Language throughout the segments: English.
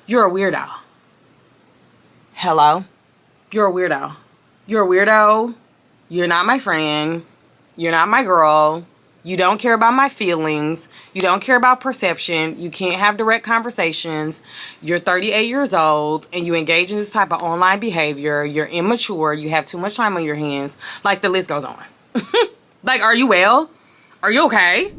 You're a weirdo. Hello? You're a weirdo. You're a weirdo. You're not my friend. You're not my girl. You don't care about my feelings. You don't care about perception. You can't have direct conversations. You're 38 years old and you engage in this type of online behavior. You're immature. You have too much time on your hands. Like, the list goes on. Like, are you well? Are you okay?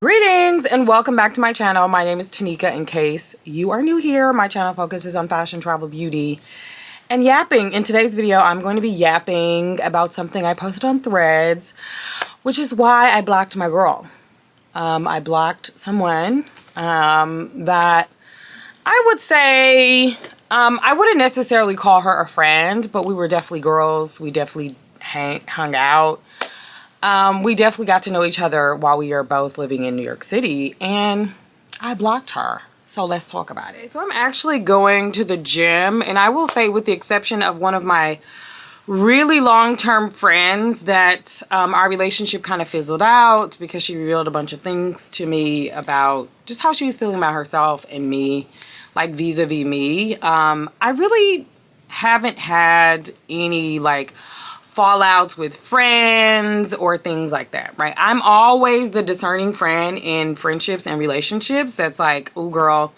Greetings and welcome back to my channel. My name is Tenicka. In case you are new here, my channel focuses on fashion, travel, beauty, and yapping. In today's video, I'm going to be yapping about something I posted on Threads, which is why I blocked my girl. I blocked someone that I would say, I wouldn't necessarily call her a friend, but we were definitely girls. We definitely hung out. We definitely got to know each other while we were both living in New York City, and I blocked her. So let's talk about it. So I'm actually going to the gym, and I will say, with the exception of one of my really long-term friends, that our relationship kind of fizzled out because she revealed a bunch of things to me about just how she was feeling about herself and me, like vis-a-vis me. I really haven't had any like fallouts with friends or things like that, right? I'm always the discerning friend in friendships and relationships that's like, oh girl,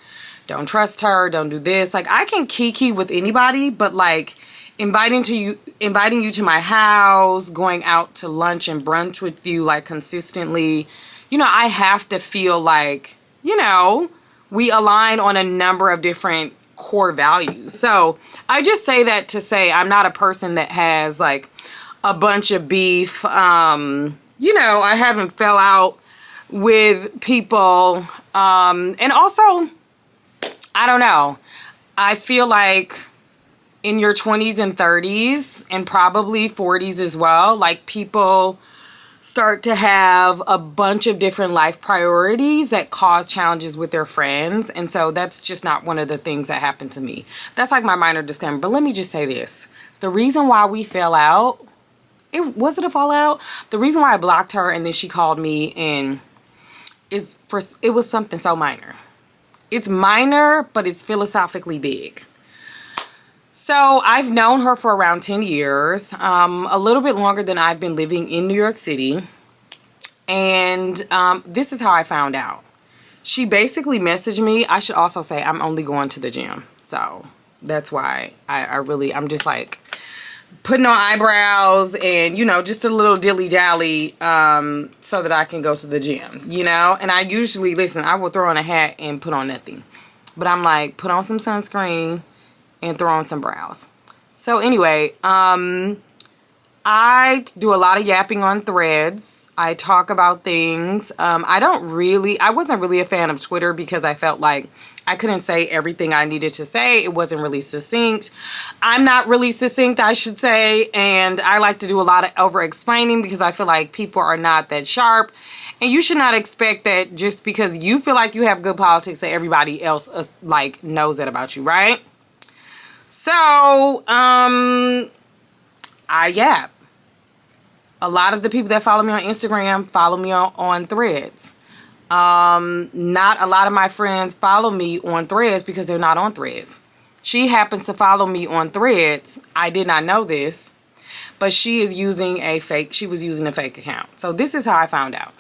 don't trust her, don't do this. Like, I can kiki with anybody, but like inviting you to my house, going out to lunch and brunch with you like consistently, you know, I have to feel like, you know, we align on a number of different core values. So I just say that to say I'm not a person that has like a bunch of beef. You know, I haven't fell out with people. And also, I don't know. I feel like in your 20s and 30s and probably 40s as well, like people start to have a bunch of different life priorities that cause challenges with their friends. And so that's just not one of the things that happened to me. That's like my minor disclaimer. But let me just say this. The reason why we fell out, was it a fallout? The reason why I blocked her and then she called me and it was something so minor. It's minor, but it's philosophically big. So I've known her for around 10 years, a little bit longer than I've been living in New York City. And this is how I found out. She basically messaged me. I should also say I'm only going to the gym. So that's why I'm just like putting on eyebrows and, you know, just a little dilly-dally so that I can go to the gym, you know. And I usually, listen, I will throw on a hat and put on nothing. But I'm like, put on some sunscreen and throw on some brows. So anyway, I do a lot of yapping on Threads. I talk about things. I wasn't really a fan of Twitter because I felt like I couldn't say everything I needed to say. It wasn't really succinct. I'm not really succinct, I should say. And I like to do a lot of over-explaining because I feel like people are not that sharp. And you should not expect that just because you feel like you have good politics that everybody else like knows that about you, right? So, I yap. A lot of the people that follow me on Instagram follow me on Threads. Not a lot of my friends follow me on Threads because they're not on Threads. She happens to follow me on Threads. I did not know this, but she was using a fake account. So this is how I found out.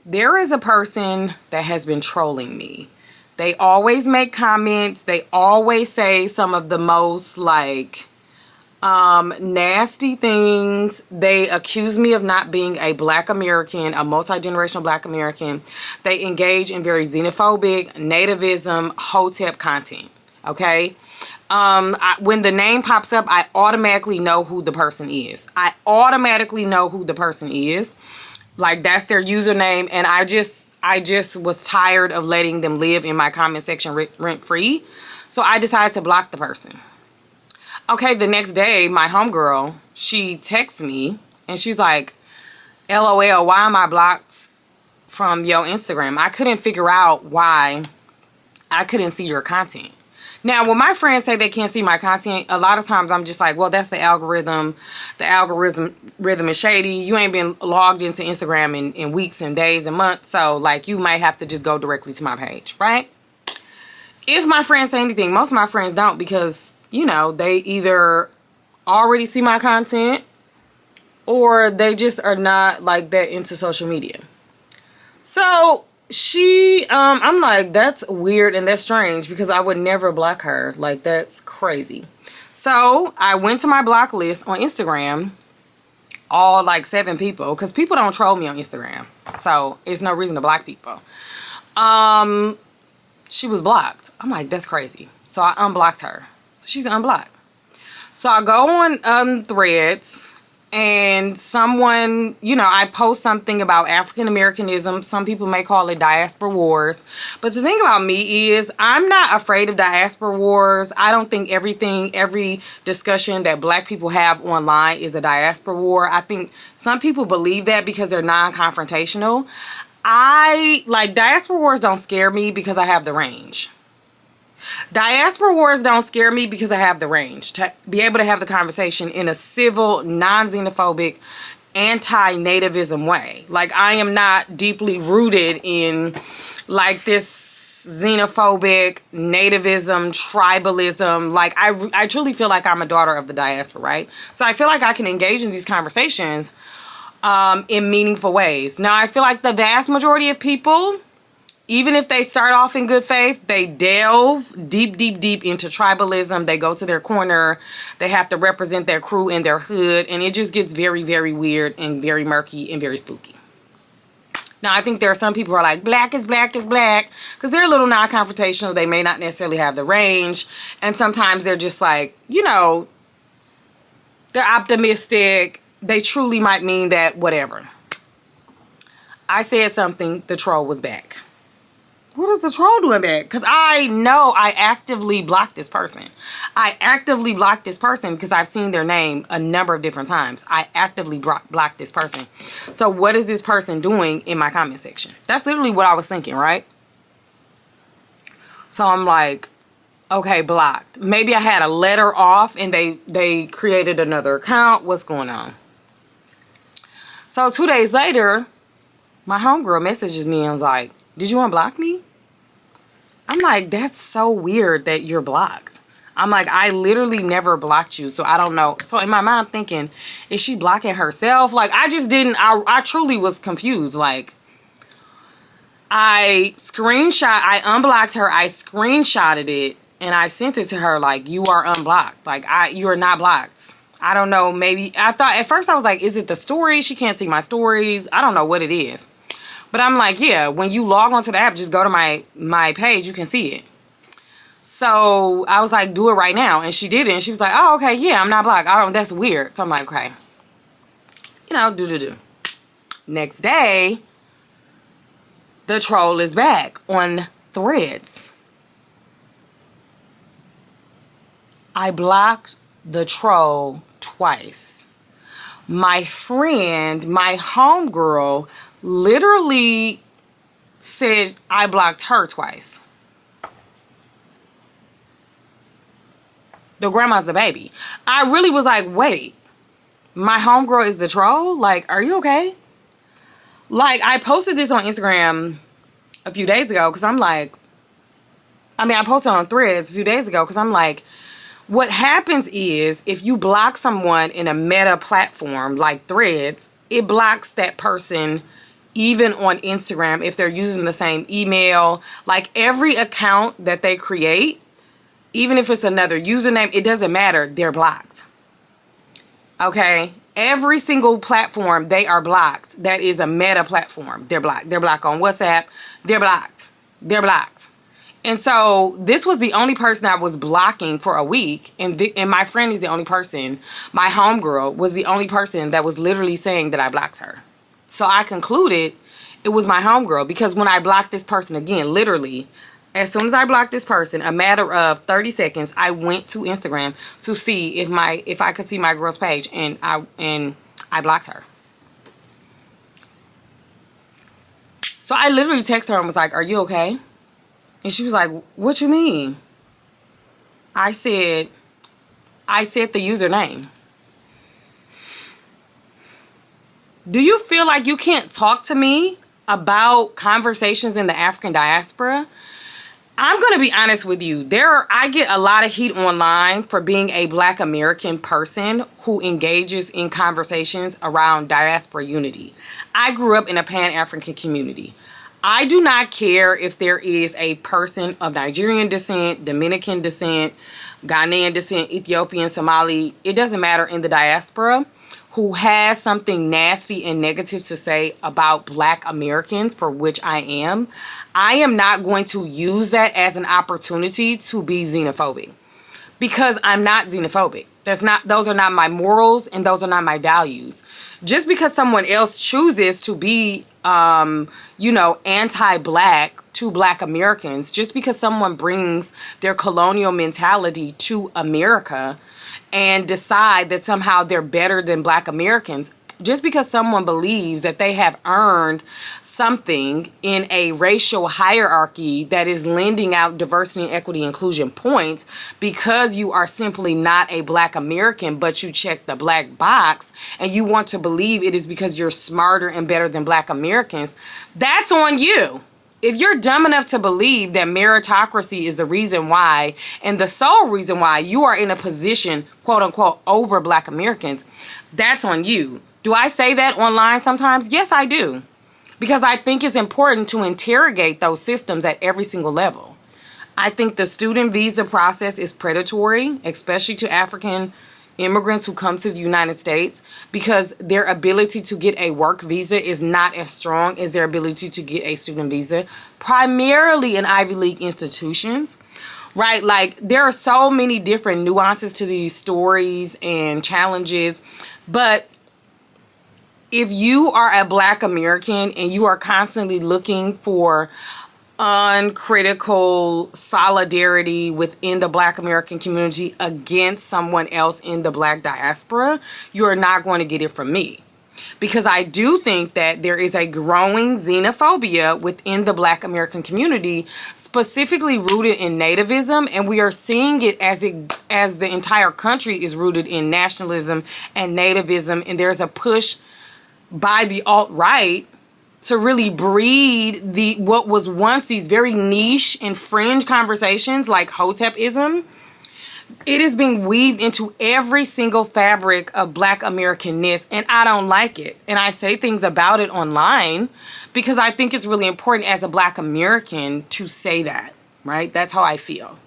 There is a person that has been trolling me. They always make comments. They always say some of the most like nasty things. They accuse me of not being a Black American, a multi-generational Black American. They engage in very xenophobic, nativism, hotep content. Okay. When the name pops up, I automatically know who the person is. I automatically know who the person is. Like, that's their username. And I just was tired of letting them live in my comment section rent-free. So I decided to block the person. Okay, the next day, my homegirl, she texts me and she's like, LOL, why am I blocked from your Instagram? I couldn't figure out why I couldn't see your content. Now, when my friends say they can't see my content, a lot of times I'm just like, well, that's the algorithm. The algorithm is shady. You ain't been logged into Instagram in weeks and days and months. So, like, you might have to just go directly to my page, right? If my friends say anything, most of my friends don't, because, you know, they either already see my content or they just are not like that into social media. So I'm like, that's weird and that's strange, because I would never block her. Like, that's crazy. So I went to my block list on Instagram, all like 7 people, because people don't troll me on Instagram, so it's no reason to block people. She was blocked. I'm like, that's crazy. So I unblocked her. So she's unblocked. So I go on Threads, and someone, you know, I post something about African Americanism. Some people may call it Diaspora Wars. But the thing about me is, I'm not afraid of Diaspora Wars. I don't think every discussion that black people have online is a Diaspora War. I think some people believe that because they're non-confrontational. Diaspora Wars don't scare me because I have the range. Diaspora wars don't scare me because I have the range to be able to have the conversation in a civil, non-xenophobic, anti-nativism way. Like, I am not deeply rooted in like this xenophobic nativism, tribalism. Like, I truly feel like I'm a daughter of the diaspora, right? So I feel like I can engage in these conversations in meaningful ways. Now, I feel like the vast majority of people, even if they start off in good faith, they delve deep into tribalism. They go to their corner. They have to represent their crew and their hood. And it just gets very, very weird and very murky and very spooky. Now, I think there are some people who are like, black is black is black, because they're a little non-confrontational. They may not necessarily have the range. And sometimes they're just like, you know, they're optimistic. They truly might mean that, whatever. I said something, the troll was back. What is the troll doing back? Because I know I actively blocked this person. I actively blocked this person because I've seen their name a number of different times. I actively blocked this person. So what is this person doing in my comment section? That's literally what I was thinking, right? So I'm like, okay, blocked. Maybe I had a letter off and they created another account. What's going on? So 2 days later, my homegirl messages me and was like, did you unblock me? I'm like, that's so weird that you're blocked. I'm like, I literally never blocked you, so I don't know. So in my mind, I'm thinking, is she blocking herself? Like, I just didn't, I truly was confused. Like, I unblocked her, I screenshotted it, and I sent it to her like, you are unblocked. Like, you are not blocked. I don't know, maybe, at first I was like, is it the story? She can't see my stories. I don't know what it is. But I'm like, yeah, when you log onto the app, just go to my page, you can see it. So I was like, do it right now. And she did it. And she was like, oh, okay, yeah, I'm not blocked. That's weird. So I'm like, okay. You know, do. Next day, the troll is back on Threads. I blocked the troll twice. My friend, my homegirl, literally said I blocked her twice. The grandma's a baby. I really was like, wait, my homegirl is the troll? Like, are you okay? Like, I posted this on Instagram a few days ago because I'm like, I posted on Threads a few days ago because I'm like, what happens is if you block someone in a meta platform like Threads, it blocks that person even on Instagram if they're using the same email. Like, every account that they create, even if it's another username, it doesn't matter. They're blocked. Okay? Every single platform, they are blocked. That is a meta platform. They're blocked. They're blocked on WhatsApp. They're blocked. They're blocked. And so this was the only person I was blocking for a week. And my friend is the only person. My homegirl was the only person that was literally saying that I blocked her. So I concluded it was my homegirl, because when I blocked this person again, literally, as soon as I blocked this person, a matter of 30 seconds, I went to Instagram to see if I could see my girl's page, and I blocked her. So I literally texted her and was like, are you okay? And she was like, what you mean? I said the username. Do you feel like you can't talk to me about conversations in the African diaspora? I'm going to be honest with you. I get a lot of heat online for being a Black American person who engages in conversations around diaspora unity. I grew up in a Pan-African community. I do not care if there is a person of Nigerian descent, Dominican descent, Ghanaian descent, Ethiopian, Somali, it doesn't matter, in the diaspora, who has something nasty and negative to say about Black Americans, for which I am not going to use that as an opportunity to be xenophobic, because I'm not xenophobic. Those are not my morals, and those are not my values. Just because someone else chooses to be, anti-Black to Black Americans, just because someone brings their colonial mentality to America and decide that somehow they're better than Black Americans, just because someone believes that they have earned something in a racial hierarchy that is lending out diversity and equity inclusion points because you are simply not a Black American, but you check the black box and you want to believe it is because you're smarter and better than Black Americans, that's on you. If you're dumb enough to believe that meritocracy is the reason why and the sole reason why you are in a position, quote unquote, over Black Americans, that's on you. Do I say that online sometimes? Yes, I do. Because I think it's important to interrogate those systems at every single level. I think the student visa process is predatory, especially to African immigrants who come to the United States, because their ability to get a work visa is not as strong as their ability to get a student visa, primarily in Ivy League institutions, right? Like, there are so many different nuances to these stories and challenges, but if you are a Black American and you are constantly looking for uncritical solidarity within the Black American community against someone else in the Black diaspora, you're not going to get it from me. Because I do think that there is a growing xenophobia within the Black American community, specifically rooted in nativism, and we are seeing it as the entire country is rooted in nationalism and nativism, and there's a push by the alt-right to really breed what was once these very niche and fringe conversations like Hotepism. It is being weaved into every single fabric of Black Americanness, and I don't like it. And I say things about it online because I think it's really important as a Black American to say that, right? That's how I feel.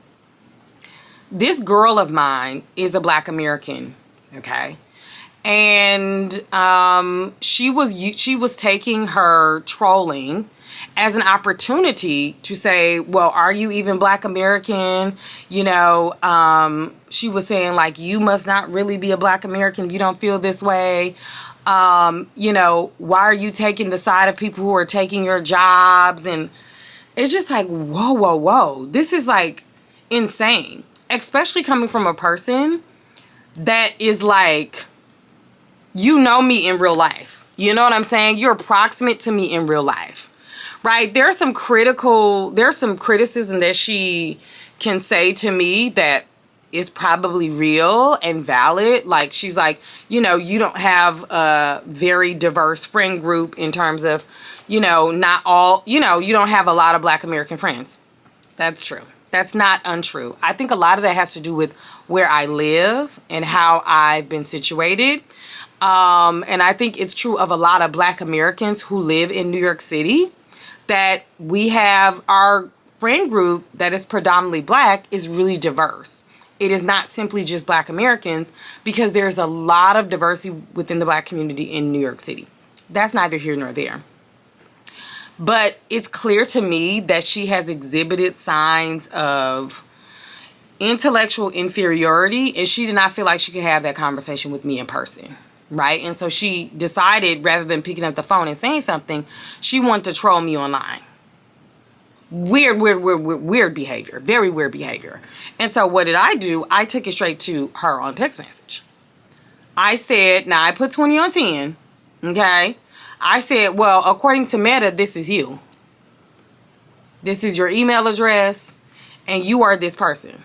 This girl of mine is a Black American, okay? And she was taking her trolling as an opportunity to say, well, are you even Black American? You know, she was saying, like, you must not really be a Black American if you don't feel this way. You know, why are you taking the side of people who are taking your jobs? And it's just like, whoa, whoa, whoa. This is like insane, especially coming from a person that is like, you know me in real life. You know what I'm saying? You're proximate to me in real life, right? There's some criticism that she can say to me that is probably real and valid. Like, she's like, you know, you don't have a very diverse friend group in terms of, you know, not all, you know, you don't have a lot of Black American friends. That's true. That's not untrue. I think a lot of that has to do with where I live and how I've been situated. And I think it's true of a lot of Black Americans who live in New York City, that we have our friend group that is predominantly Black is really diverse. It is not simply just Black Americans, because there's a lot of diversity within the Black community in New York City. That's neither here nor there. But it's clear to me that she has exhibited signs of intellectual inferiority, and she did not feel like she could have that conversation with me in person. Right? And so she decided, rather than picking up the phone and saying something, she wanted to troll me online. Weird behavior. Very weird behavior. And so what did I do? I took it straight to her on text message. I said, now I put 20 on 10. Okay? I said, well, according to Meta, this is you. This is your email address, and you are this person.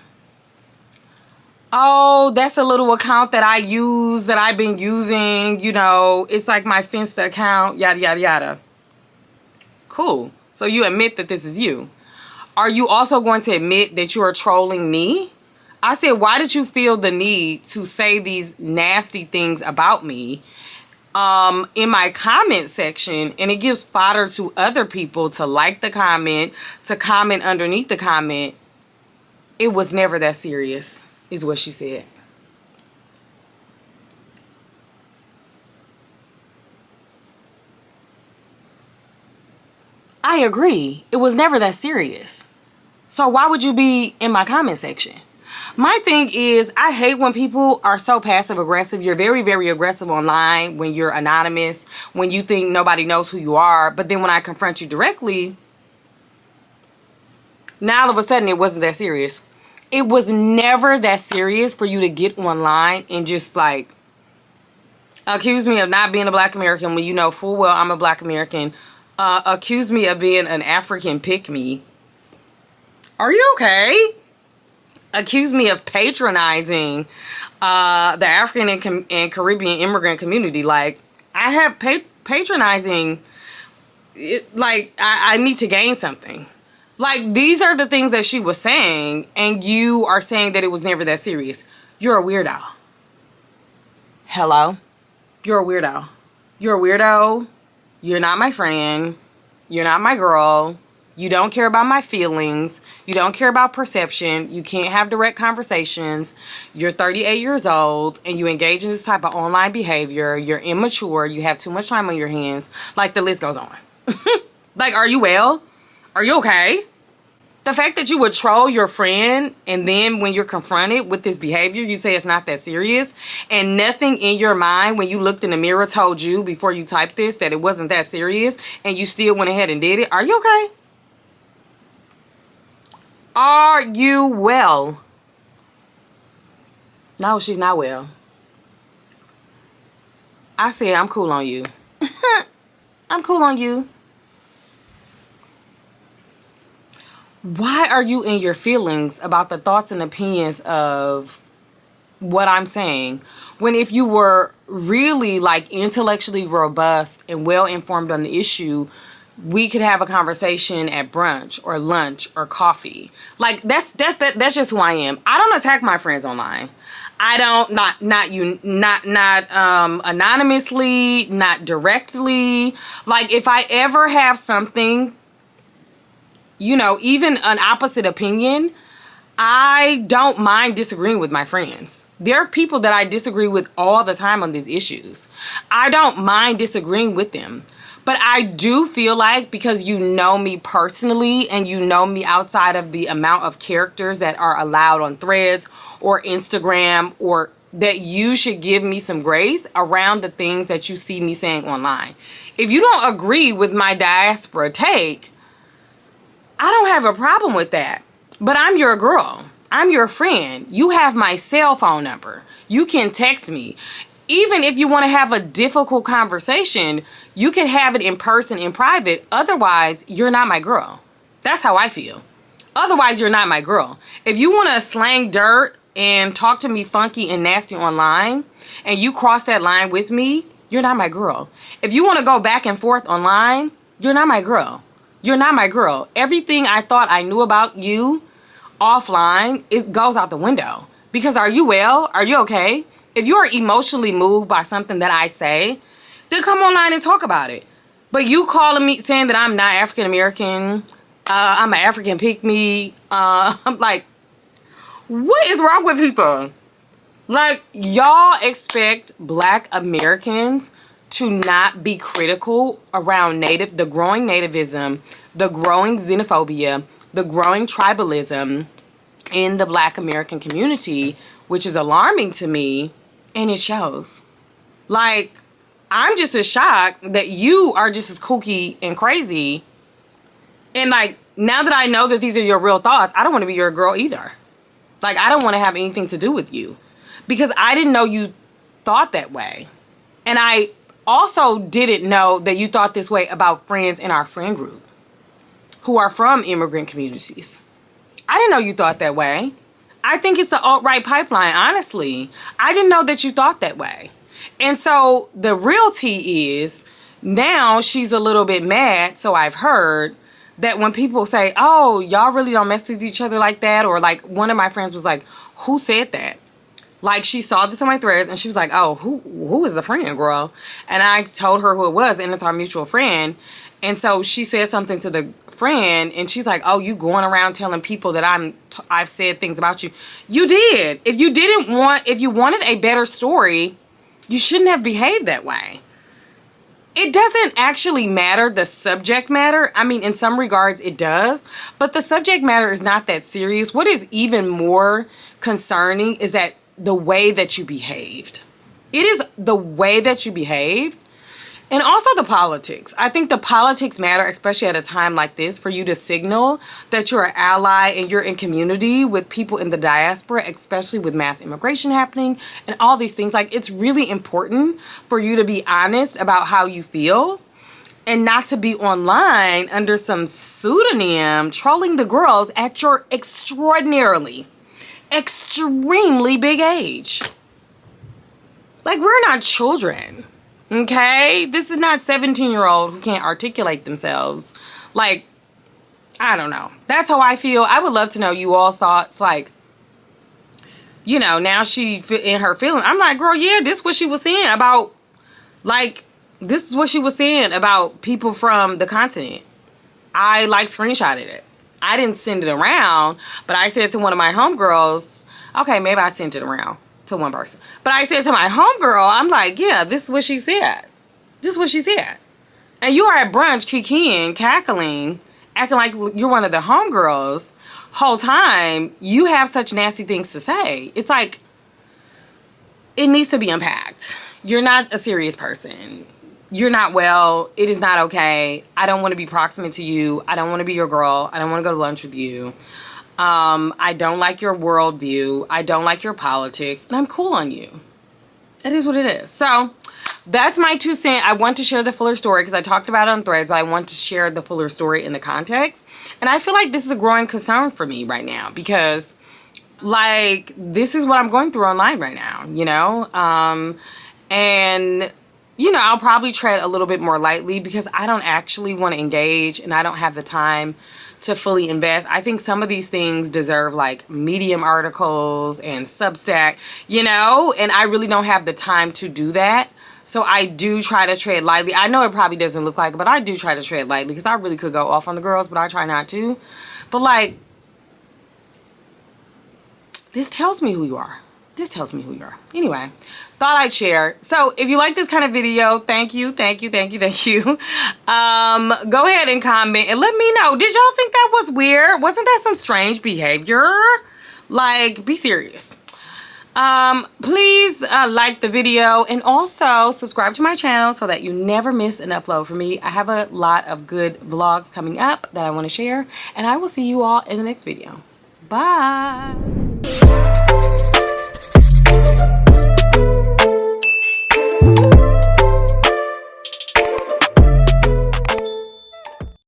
oh, that's a little account that I use, that I've been using, you know, it's like my Finsta account, yada, yada, yada. Cool. So you admit that this is you. Are you also going to admit that you are trolling me? I said, why did you feel the need to say these nasty things about me in my comment section? And it gives fodder to other people to like the comment, to comment underneath the comment. It was never that serious, is what she said. I agree. It was never that serious. So why would you be in my comment section? My thing is, I hate when people are so passive aggressive. You're very, very aggressive online when you're anonymous, when you think nobody knows who you are. But then when I confront you directly, now all of a sudden it wasn't that serious. It was never that serious for you to get online and just like accuse me of not being a black American when you know full well I'm a black American. Accuse me of being an African pick-me. Are you okay? Accuse me of patronizing the African and Caribbean immigrant community. Like, I have patronizing, like, I need to gain something. Like, these are the things that she was saying, and you are saying that it was never that serious. You're a weirdo. Hello? You're a weirdo. You're a weirdo. You're not my friend. You're not my girl. You don't care about my feelings. You don't care about perception. You can't have direct conversations. You're 38 years old and you engage in this type of online behavior. You're immature. You have too much time on your hands. Like, the list goes on. Like, are you well? Are you okay? The fact that you would troll your friend and then when you're confronted with this behavior, you say it's not that serious, and nothing in your mind when you looked in the mirror told you before you typed this that it wasn't that serious, and you still went ahead and did it. Are you okay? Are you well? No, she's not well. I said I'm cool on you. I'm cool on you. Why are you in your feelings about the thoughts and opinions of what I'm saying? When if you were really like intellectually robust and well informed on the issue, we could have a conversation at brunch or lunch or coffee. Like, that's just who I am. I don't attack my friends online. I don't, not anonymously, not directly. Like, if I ever have something, you know, even an opposite opinion, I don't mind disagreeing with my friends. There are people that I disagree with all the time on these issues. I don't mind disagreeing with them. But I do feel like, because you know me personally and you know me outside of the amount of characters that are allowed on Threads or Instagram, or that you should give me some grace around the things that you see me saying online. If you don't agree with my diaspora take, I don't have a problem with that. But I'm your girl. I'm your friend. You have my cell phone number. You can text me. Even if you want to have a difficult conversation, you can have it in person, in private. Otherwise, you're not my girl. That's how I feel. Otherwise, you're not my girl. If you want to slang dirt and talk to me funky and nasty online, and you cross that line with me, you're not my girl. If you want to go back and forth online, you're not my girl. You're not my girl. Everything I thought I knew about you offline, it goes out the window. Because are you well? Are you okay? If you are emotionally moved by something that I say, then come online and talk about it. But you calling me saying that I'm not African American, I'm an African pick-me, I'm like, what is wrong with people? Like, y'all expect black Americans to not be critical around the growing nativism, the growing xenophobia, the growing tribalism in the black American community, which is alarming to me, and it shows. Like, I'm just as shocked that you are just as kooky and crazy. And like, now that I know that these are your real thoughts, I don't want to be your girl either. Like, I don't want to have anything to do with you, because I didn't know you thought that way. And I also didn't know that you thought this way about friends in our friend group who are from immigrant communities. I didn't know you thought that way. I think it's the alt-right pipeline, honestly. I didn't know that you thought that way. And so the real tea is, now she's a little bit mad, so I've heard, that when people say, oh, y'all really don't mess with each other like that, or like one of my friends was like, who said that? Like, she saw this on my threads and she was like, oh, who is the friend, girl? And I told her who it was, and it's our mutual friend. And so she said something to the friend, and she's like, oh, you going around telling people that I've said things about you. You did. If you wanted a better story, you shouldn't have behaved that way. It doesn't actually matter, the subject matter. I mean, in some regards it does, but the subject matter is not that serious. What is even more concerning is that the way that you behaved. It is the way that you behaved. And also the politics. I think the politics matter, especially at a time like this, for you to signal that you're an ally and you're in community with people in the diaspora, especially with mass immigration happening and all these things. Like, it's really important for you to be honest about how you feel and not to be online under some pseudonym trolling the girls at your extraordinarily, extremely big age. Like, we're not children. Okay, this is not 17-year-old who can't articulate themselves. Like, I don't know. That's how I feel. I would love to know you all's thoughts. Like, you know, now she in her feeling. I'm like, girl, yeah, this is what she was saying about, like, this is what she was saying about people from the continent. I, like, screenshotted it. I didn't send it around, but I said to one of my homegirls, okay, maybe I sent it around to one person. But I said to my homegirl, I'm like, yeah, this is what she said. This is what she said. And you are at brunch, kikiing, cackling, acting like you're one of the homegirls. Whole time, you have such nasty things to say. It's like, it needs to be unpacked. You're not a serious person. You're not well. It is not okay. I don't want to be proximate to you. I don't want to be your girl. I don't want to go to lunch with you. I don't like your worldview. I don't like your politics. And I'm cool on you. It is what it is. So that's my 2 cents. I want to share the fuller story because I talked about it on threads, but I want to share the fuller story in the context. And I feel like this is a growing concern for me right now because, like, this is what I'm going through online right now, you know? And, you know, I'll probably tread a little bit more lightly because I don't actually want to engage and I don't have the time to fully invest. I think some of these things deserve like Medium articles and Substack, you know, and I really don't have the time to do that. So I do try to tread lightly. I know it probably doesn't look like it, but I do try to tread lightly because I really could go off on the girls, but I try not to. But like, this tells me who you are. This tells me who you are. Anyway, thought I'd share. So if you like this kind of video, thank you. Go ahead and comment and let me know. Did y'all think that was weird? Wasn't that some strange behavior? Like, be serious. Please like the video and also subscribe to my channel so that you never miss an upload from me. I have a lot of good vlogs coming up that I want to share, and I will see you all in the next video. Bye.